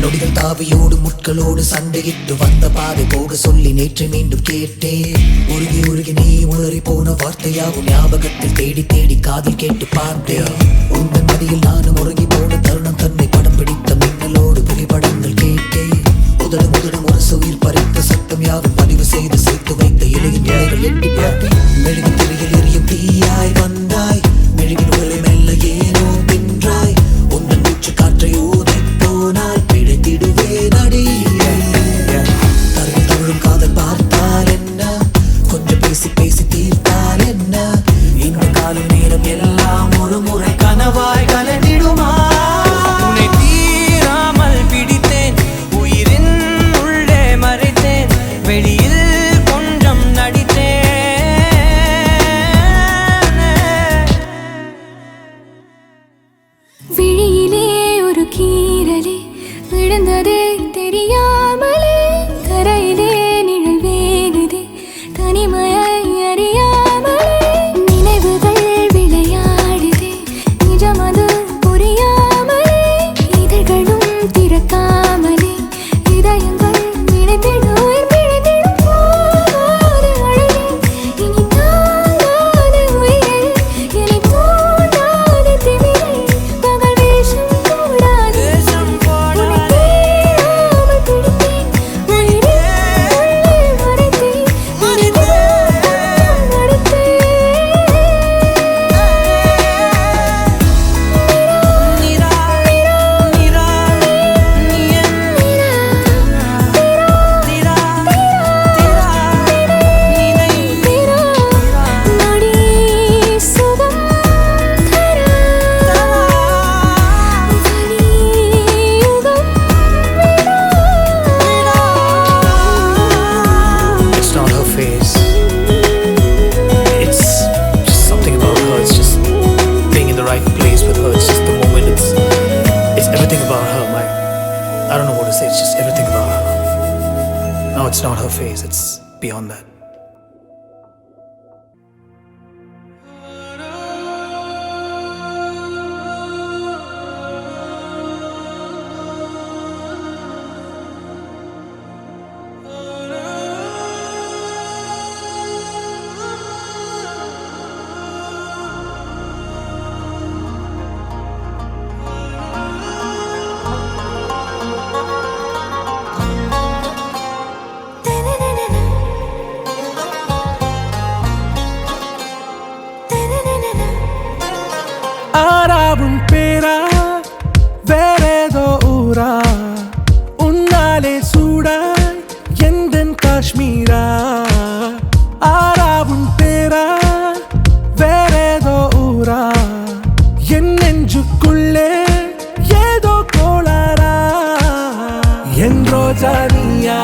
E: நொடிகள் தாவியோடு முட்களோடு சண்டையிட்டு வந்த பாதை போக சொல்லி நேற்று மீண்டும் கேட்டேன் உருகி உருகி நீ உளறி போன வார்த்தையாகும் ஞாபகத்தில் தேடி தேடி காதில் கேட்டு பார்த்தேன் உங்கள் மடியில் நானும் உறங்கி போன தருணம் தன்னை படம் பிடித்த மின்னலோடு புகைப்படங்கள் கேட்டேன் முதலும் ஒரு உயிர் பறித்த சத்தம் யாவும் பதிவு செய்து சேர்த்து வைத்த இலையின் இலைகள் எட்டி பார்த்தேன் மெழுகின் திரையில் எரியும் தீயாய் வந்தாய் மெழுகின் உடலை மெல்ல ஏனோ பின்றாய் உந்தன் மூச்சு காற்றை ஊதி போனால் பிழைத்திடுவே நடி தருவில் தவழும் காதல் பார்த்தால் என்ன கொஞ்சம் பேசி பேசி தீர்த்தால் என்ன இந்த காலம் நேரம் எல்லாம் ஒரு முறை கனவாய் கலந்திடுமா
D: உன்னை தீராமல் பிடித்தேன் உயிரின் உள்ளே மறைத்தேன் வெளியில் கொஞ்சம் நடித்தேன்
A: விழியிலே ஒரு கீறலே விழுந்ததே தெரியாமலே தரையிலே நிழல் வேகுதே தனிமையை அறியாமலே நினைவுகள் விளையாடுதே நிஜமது புரியாமலே இதழ்களும் திறக்காமலே இதயங்கள் இணைந்திடும் உயிர் பிழைத்திடும் போகாதே அழகே இனி தாங்காதே உயிரே என்னை தோண்டாதே திமிரே பகல் வேஷம் போடாதே
D: தேசம்
A: உன்னை
D: போடாதே
A: தீராமல் பிடித்தேன் உயிரின் உள்ளே மறைத்தேன் இனி கொஞ்சம் நடித்தேன்
D: நீரா நீரா நீ என் தீரா தீரா நினை
A: நொடி சுகம் தரா வலி யுகம்
E: It's not her face. It's just something about her. It's just being in the right place with her. It's just the moment. It's everything about her. I don't know what to say. It's just everything about her. No, it's not her face. It's beyond that.
C: ஆறாவும் பேரா வேறேதோ ஊரா உன்னாலே சூழ ரோஜா நீயா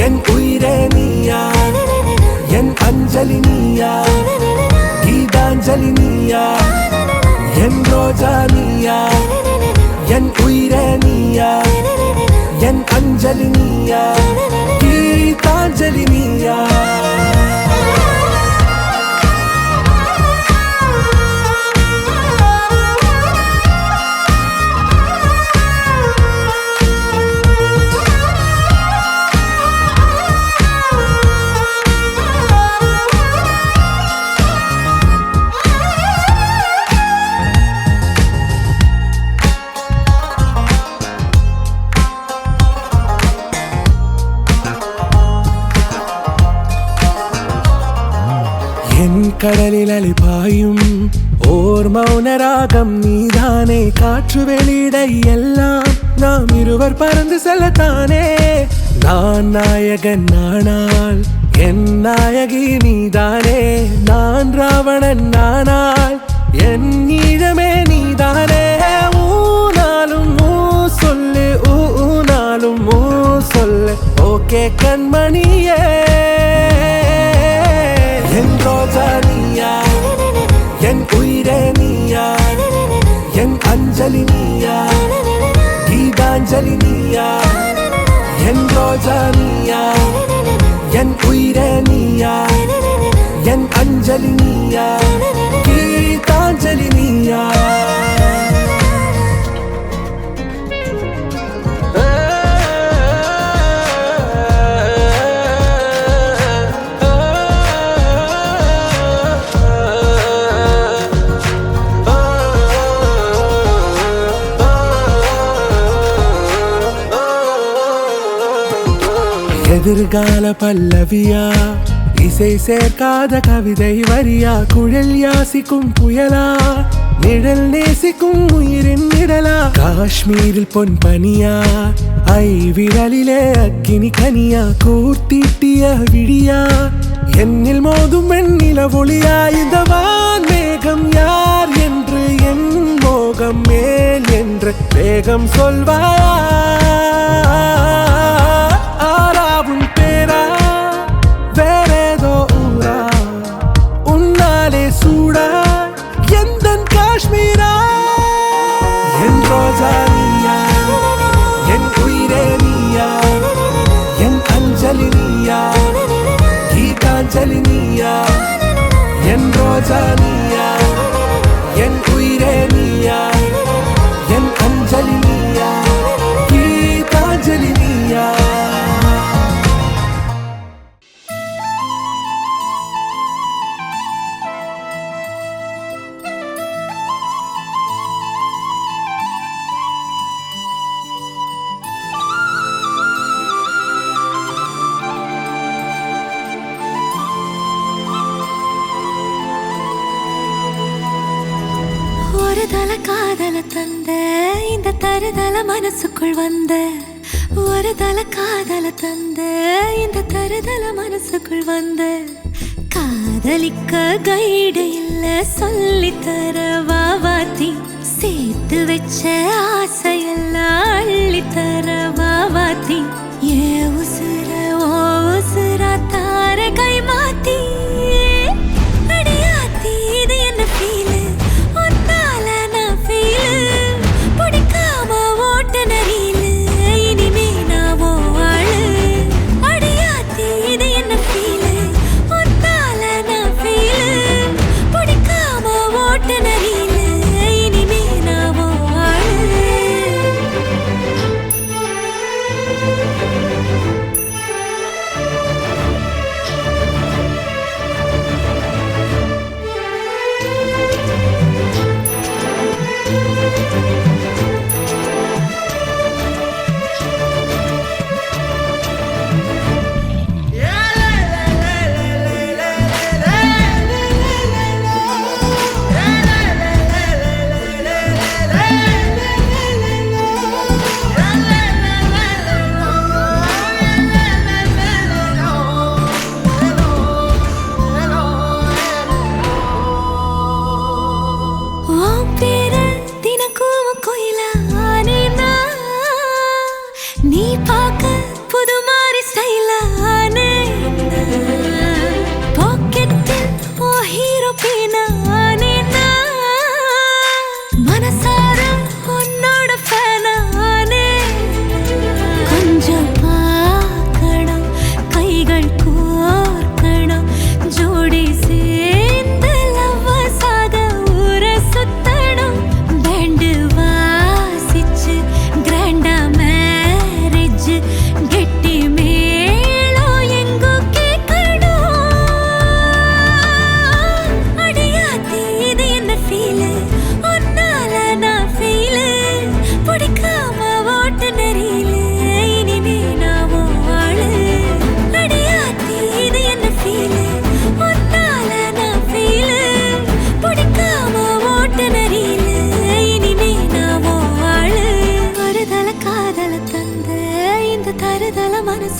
C: என் உயிரே நீயா என் அஞ்சலி நீயா கீதாஞ்சலி நீயா என் ரோஜா நீயா என் உயிரே நீயா என் அஞ்சலி நீயா கீதாஞ்சலி நீயா கடலில் அலைபாயும் ஓர் மௌனராகம் நீதானே காற்று வெளியிட எல்லாம் நாம் இருவர் பறந்து செல்லத்தானே நான் நாயகன் நானால் என் நாயகி நீதானே நான் ராவணன் நானால் என் ஈழமே நீதானே ஊனாலும் ஊ சொல்லு ஊனாலும் ஊ சொல்லு ஓகே கண்மணியே என் ரோஜா நீயா என் உயிரே நீயா என் அஞ்சலி நீயா கீதாஞ்சலி நீயா என் ரோஜா நீயா என் உயிரே நீயா என் அஞ்சலி நீயா கீதாஞ்சலி நீயா எதிர்கால பல்லவியா இசை சேர்க்காத கவிதை வரியா குழல் யாசிக்கும் புயலா நிழல் நேசிக்கும் உயிரின் நிழலா காஷ்மீரில் பொன் பனியா ஐ விரலிலே அக்கினி கனியா கூர்த்தீட்டிய விழியா என்னில் மோதும் வெண்ணில ஒளியா இந்த வான் மேகம் யார் என்று என் மோகம் மேல் என்று வேகம் சொல்வாயா ஆராவும் பேரா வேறேதோ ஊரா உன்னாலே சூடா எந்தன் காஷ்மீரா என் ரோஜா நீயா என் உயிரே நீயா என் அஞ்சலி நீயா கீதாஞ்சலி நீயா என் ரோஜா நீயா என் உயிரே நீயா என் அஞ்சலி நீயா கீதாஞ்சலி நீயா
A: காதல தந்த இந்த தருதல மனசுக்குள் வந்த ஒரு தல காதல தந்த இந்த தருதல மனசுக்குள் வந்த காதலிக்க கைடு இல்ல சொல்லித்தர வாவாத்தி சேர்த்து வச்ச ஆசையெல்லாம் அள்ளித்தர வாவாத்தி ஏ உசுர ஓ உசுரா தார கை மாத்தி அடியாத்தி இது என்ன ஃபீல்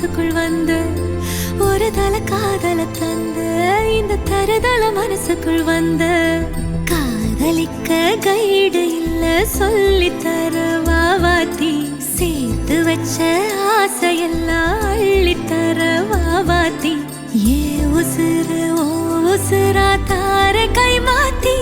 A: மனசுக்குள் வந்து ஒரு தல காதல தந்து இந்த தருதல மனசுக்குள் வந்து காதலிக்க கைடு இல்ல சொல்லி தர வாவாத்தி சேர்த்து வச்ச ஆசையெல்லாம் அள்ளி தர வாவாத்தி ஏ உசுறு ஓ உசுரா தார கை மாத்தி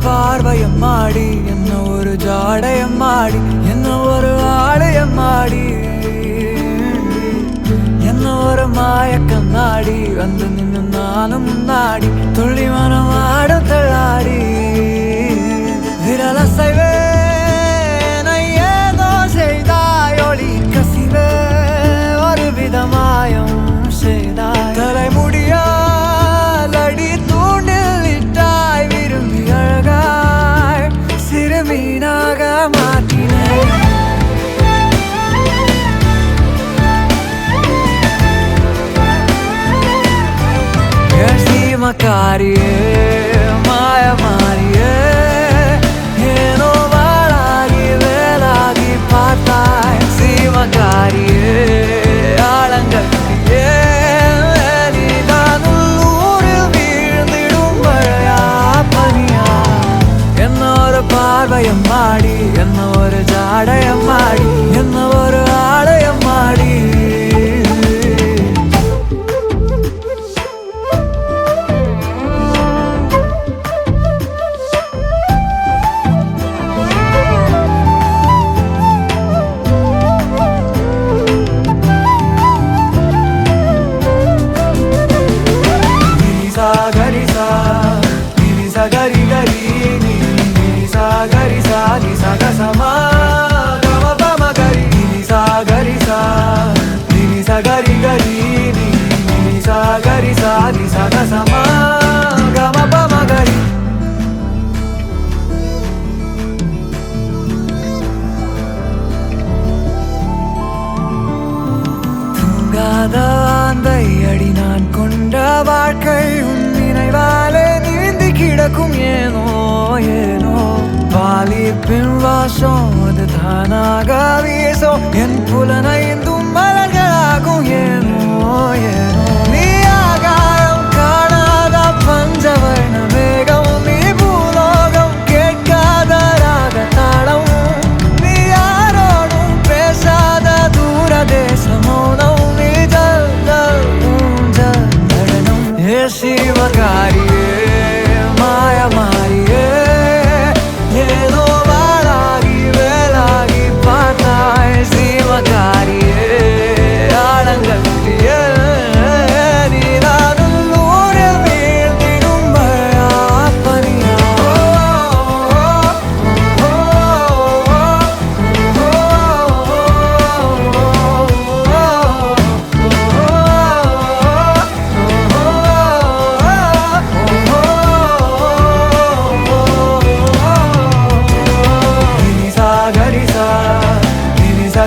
E: பார்வையம்மாடி என்ன ஒரு ஜாடையம்மாடி என்ன ஒரு ஆடையம்மாடி என்ன ஒரு மாயக்கண்ணாடி வந்து நின்று நானும் முன்னாடி துள்ளி மனம் ஆடும் தள்ளாடி விரலசைவே ஏதோ செய்தாய் ஒளி கசிவே ஒரு விதமாயம் செய்தாய் தலைமுடியா மீனாக மாற்றினேன் சீமக்காரியே மாயமாரியே ஏனோ வாழாகி வேலாகி பார்த்தாய் சீமக்காரியே ஆழங்கட்டியே நீதான் உள்ளூரில் வீழ்ந்திடும் மழையா பனியா என்ன ஒரு பார்வையம்மாடி என்ன ஒரு ஜாடையம்மாடி என்ன ஒரு ஆடையம்மாடி gari gari ni sa gari sa ni sa ga sa ma ga ma pa ma gari ni sa gari sa gari gari ni sa gari sa ni sa ga sa ma ga ma pa ma gari தூங்காத அந்தை அடி நான் கொண்ட வாழ்க்கை உன் நினைவாலே கிடக்கும் ஏனோ ஏனோ வாலிப்பின் வாசம் அது தானாக வீசோ என் புலனைந்தும் மலர்களாகும் ஏனோ ஏனோ நீ ஆகாயம் காணாத பஞ்சவர்ண மேகம் நீ பூலோகம் கேட்காத ராக தாளம் நீ யாரோடும் பேசாத தூர தேச மௌனம் நீ ஜல் ஜல் ஊஞ்சல் நடனம் ஏ சிவகாரியே மாயமாரியே ஏதோ வாழாகி வேலாகி பார்த்தாய் சீமக்காரியே ஆழங்கட்டியே நீதான் உள்ளூரில் வீழ்ந்திடும் மழையா பனியா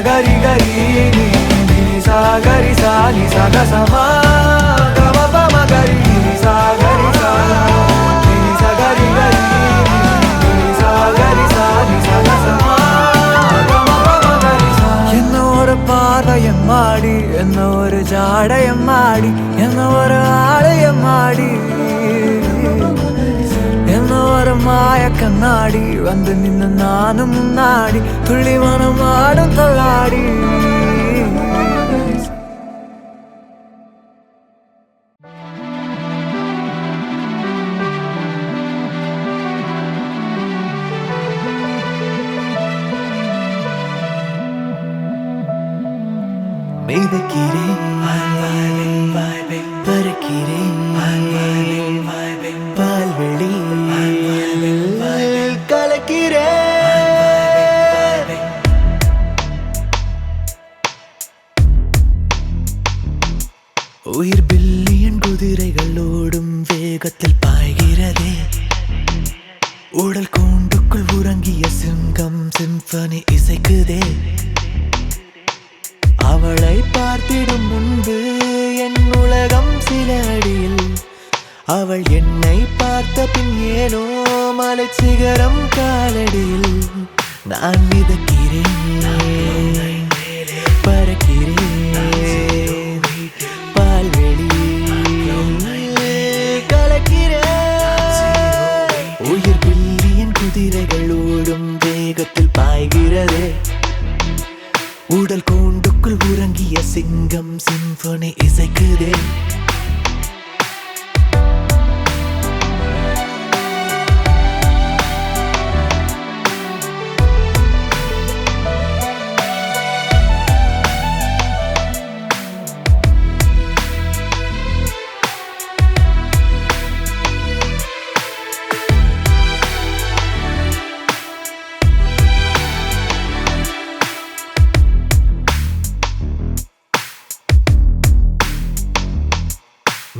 E: gari gari ni sa gari sa ni sa ga sa ma ga ma pa ma gari ni sa gari sa gari gari ni sa gari sa ni sa ga sa ma ga ma pa ma gari sa என்ன ஒரு பார்வையம்மாடி என்ன ஒரு ஜாடையம்மாடி என்ன ஒரு ஆடையம்மாடி என்ன ஒரு மாய கண்ணாடி வந்து நின்று நானும் முன்னாடி துள்ளி மனம் ஆடும் தள்ளாடி
F: மிதக்கிறேன் பறக்கிறேன் பால்வெளி
E: உயிர் பில்லியன் குதிரைகள் ஓடும் வேகத்தில் பாய்கிறதே உடல் கூண்டுக்குள் உறங்கிய சிங்கம் சிம்பனி இசைக்குதே அவளை பார்த்திடும் முன்பு என் உலகம் சில அடியில் அவள் என்னை பார்த்த பின் ஏனோ மலை சிகரம் காலடியில் நான் மிதக்கிறேன் பறக்கிறேன் பால்வெளி கலக்கிறேன் உயிர் பில்லியன் குதிரைகள் ஓடும் வேகத்தில் பாய்கிறதே உடல் கூண்டுக்குள் உறங்கிய சிங்கம் சிம்பனி இசைக்குதே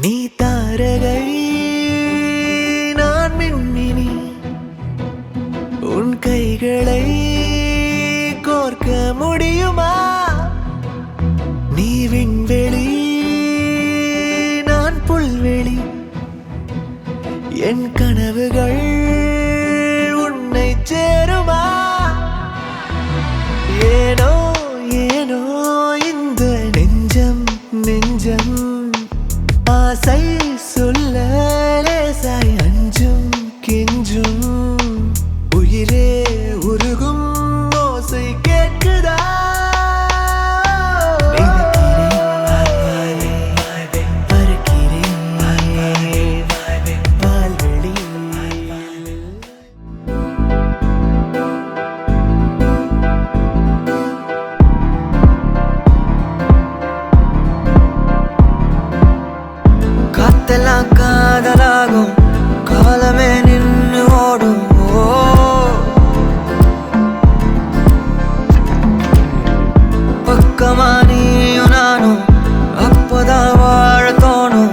E: நீ தாரகை நான் மின்மினி உன் கைகளை கோர்க்க முடியுமா நீ விண்வெளி நான் புல்வெளி என் கனவுகள் உன்னை சேருமா ஏனோ ஏனோ இந்த நெஞ்சம் நெஞ்சம் ஆசை சொல்ல லேசாய் அஞ்சும் கெஞ்சும் உயிரே உருகும் ஓசை கேட்குதா பால்வெளி
B: காத்தெல்லாம் காதலாகும் காலமே நின்று ஓடும் பக்கமா நீயும் நானும் அப்போதான் வாழ தோணும்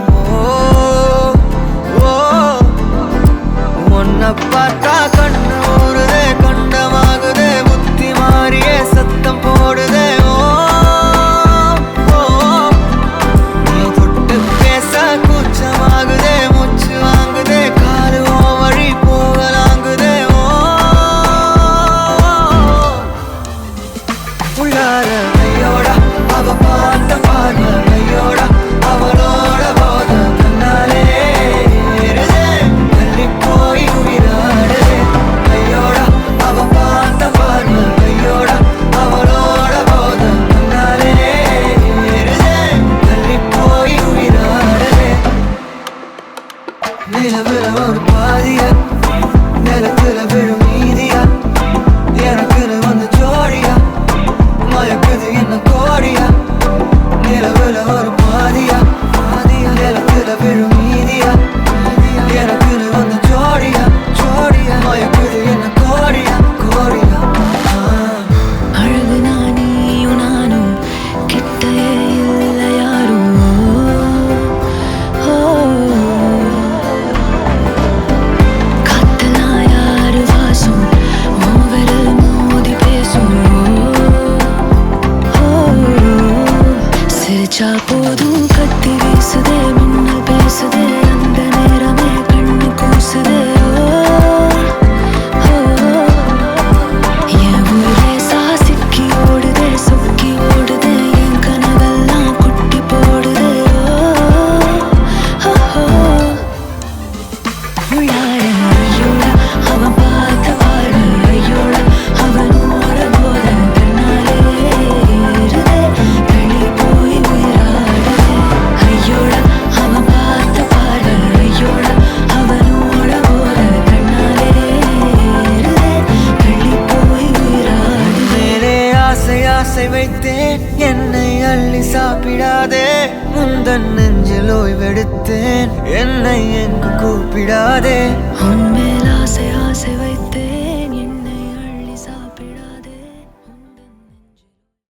B: உன்னை பார்த்தா கண்ணு ஊறுதே கண்டமாகுதே புத்தி மாறியே சத்தம் போடுதே கூச்சமாகுதே மூச்சு வாங்குதே காலு ஓ வழி போகலாங்குதே உள்ளார கையோட அவ பார்த்த பார்வை கையோட அவளோட போத கண்ணாலே தள்ளி போய் உயிராடுதே கையோட அவ பார்த்த பார்வை கையோட அவளோட போத கண்ணாலே தள்ளி போய் உயிராடுதே நிலவுல ஒரு பாதியா நிலத்துல விழும் மீதியா எனக்குன்னு வந்து ஜோடியா மயக்குது என்ன கோடியா நிலவுல ஒரு பாதியா நிலத்துல விழும் மீதியா எனக்குன்னு வந்து ஜோடியா மயக்குது என்ன கோடியா
A: அழகு நானியும் நானும் கிட்டே இல்லை யாரும் காத்தெல்லாம் யாரு வாசம் விரல் மோதி பேசும் சிரிச்சா போதும் கத்தி வீசுதே மின்னல் பேசுதே அந்த நேரமே கண்ணு கூசுதே என் ஊரே சாசிக்கி ஓடுதே சொக்கி ஓடுதே என் கனவெல்லாம் குட்டி போடுதே உள்ளார ஐயோட அவன் பார்த்த பார்வை ஐயோட அவனோட போத கண்ணாலே தள்ளி போய் உயிராடுதே ஐயோட அவன் பார்த்த பார்வை ஐயோட அவனோட போத கண்ணாலே தள்ளி போய் உயிராடுதே
B: மேலே ஆசை வைத்தேன் என்னை அள்ளி சாப்பிடாதே முந்தன் நெஞ்சில் ஓய்வெடுத்தேன் என்னை எங்கு கூப்பிடாதே
A: உன்